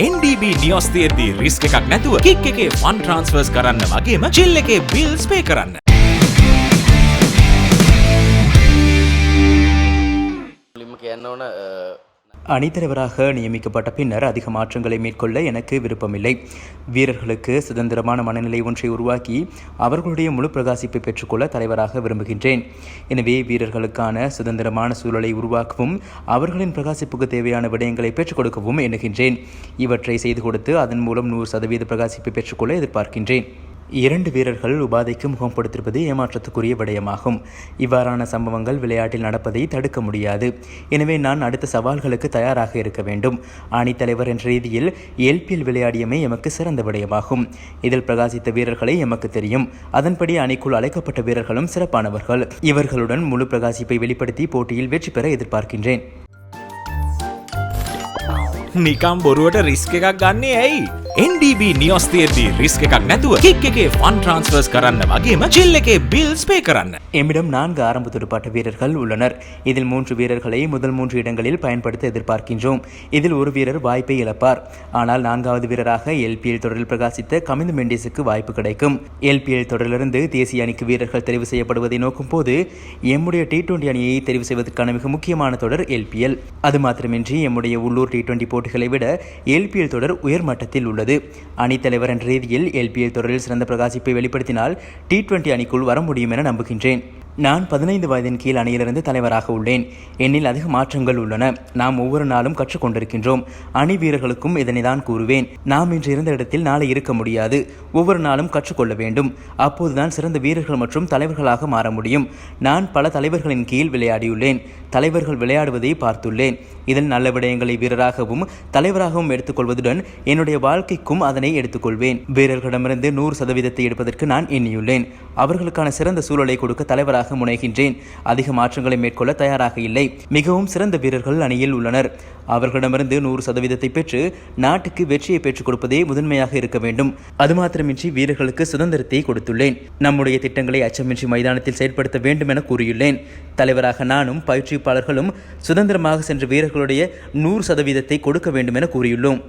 NDB නියොස් තියද්දී risk එකක් නැතුව kick එකේ ෆන් ට්‍රාන්ස්ෆර්ස් කරන්න වගේම චිල් එකේ බිල්ස් පේ කරන්න. அணித்தலைவராக நியமிக்கப்பட்ட பின்னர் அதிக மாற்றங்களை மேற்கொள்ள எனக்கு விருப்பமில்லை. வீரர்களுக்கு சுதந்திரமான மனநிலை ஒன்றை உருவாக்கி அவர்களுடைய முழு பிரகாசிப்பை பெற்றுக்கொள்ள தலைவராக விரும்புகின்றேன். எனவே வீரர்களுக்கான சுதந்திரமான சூழலை உருவாக்கவும் அவர்களின் பிரகாசிப்புக்கு தேவையான விடயங்களை பெற்றுக் கொடுக்கவும் எண்ணுகின்றேன். இவற்றை செய்து கொடுத்து அதன் மூலம் 100% பிரகாசிப்பை பெற்றுக்கொள்ள எதிர்பார்க்கின்றேன். 2 வீரர்கள் உபாதைக்கு முகம் கொடுத்திருப்பது ஏமாற்றத்துக்குரிய விடயமாகும். இவ்வாறான சம்பவங்கள் விளையாட்டில் நடப்பதை தடுக்க முடியாது. எனவே நான் அடுத்த சவால்களுக்கு தயாராக இருக்க வேண்டும். அணித்தலைவர் என்ற ரீதியில் LPL விளையாடியமை எமக்கு சிறந்த விடயமாகும். இதில் பிரகாசித்த வீரர்களை எமக்கு தெரியும். அதன்படி அணிக்குள் அழைக்கப்பட்ட வீரர்களும் சிறப்பானவர்கள். இவர்களுடன் முழு பிரகாசிப்பை வெளிப்படுத்தி போட்டியில் வெற்றி பெற எதிர்பார்க்கின்றேன். නිකම් බොරුවට රිස්ක් එකක් ගන්නේ ඇයි? NDB නියොස් තියද්දී රිස්ක් එකක් නැතුව කික් එකේ ෆන් ட்ரான்ஸ்ஃபர்ஸ் කරන්න වගේම චිල් එකේ බිල්ස් பே කරන්න. எம்மிடம் 4 ஆரம்ப துடுப்பாட்ட வீரர்கள் உள்ளனர். இதில் 3 வீரர்களை முதல் 3 இடங்களில் பயன்படுத்த எதிர்பார்க்கின்றோம். இதில் ஒரு வீரர் வாய்ப்பை இழப்பார். ஆனால் 4வது வீரராக LPL தொடரில் பிரகாசித்த கமிந்து மெண்டிஸுக்கு வாய்ப்பு கிடைக்கும். LPL தொடரிலிருந்து தேசிய அணிக்கு வீரர்கள் தெரிவு செய்யப்படுவதை நோக்கும் போது எம்முடைய T20 அணியை தெரிவு செய்வதற்கான மிக முக்கியமான தொடர் LPL. அது மாத்திரமின்றி எம்முடைய உள்ளூர் T20 போட்டிகளை விட LPL தொடர் உயர்மட்டத்தில் உள்ளது. அணித்தலைவர் என்ற ரீதியில் LPL தொடரில் சிறந்த பிரகாசிப்பை வெளிப்படுத்தினால் T20 அணிக்குள் வர முடியும் என நம்புகின்றேன். நான் 15 வயதின் கீழ் அணியிலிருந்து தலைவராக உள்ளேன். என்னில் அதிக மாற்றங்கள் உள்ளன. நாம் ஒவ்வொரு நாளும் கற்றுக்கொண்டிருக்கின்றோம். அணி வீரர்களுக்கும் இதனை தான் கூறுவேன். நாம் இன்று இருந்த இடத்தில் நாளை இருக்க முடியாது. ஒவ்வொரு நாளும் கற்றுக்கொள்ள வேண்டும். அப்போதுதான் சிறந்த வீரர்கள் மற்றும் தலைவர்களாக மாற முடியும். நான் பல தலைவர்களின் கீழ் விளையாடியுள்ளேன். தலைவர்கள் விளையாடுவதை பார்த்துள்ளேன். இதில் நல்ல விடயங்களை வீரராகவும் தலைவராகவும் எடுத்துக்கொள்வதுடன் என்னுடைய வாழ்க்கைக்கும் அதனை எடுத்துக்கொள்வேன். வீரர்களிடமிருந்து 100% எடுப்பதற்கு நான் எண்ணியுள்ளேன். அவர்களுக்கான சிறந்த சூழலை கொடுக்க தலைவராக முனைகின்றேன். அதிக மாற்றங்களை மேற்கொள்ள தயாராக இல்லை. மிகவும் சிறந்த வீரர்கள் அணியில் உள்ளனர். அவர்களிடமிருந்து 100% பெற்று நாட்டுக்கு வெற்றியை பெற்றுக் கொடுப்பதே முதன்மையாக இருக்க வேண்டும். அது மாத்திரமின்றி வீரர்களுக்கு சுதந்திரத்தை கொடுத்துள்ளேன். நம்முடைய திட்டங்களை அச்சமின்றி மைதானத்தில் செயற்படுத்த வேண்டும் என கூறியுள்ளேன். தலைவராக நானும் பயிற்சியாளர்களும் சுதந்திரமாக சென்ற வீரர்களுடைய 100% கொடுக்க வேண்டும் என கூறியுள்ளோம்.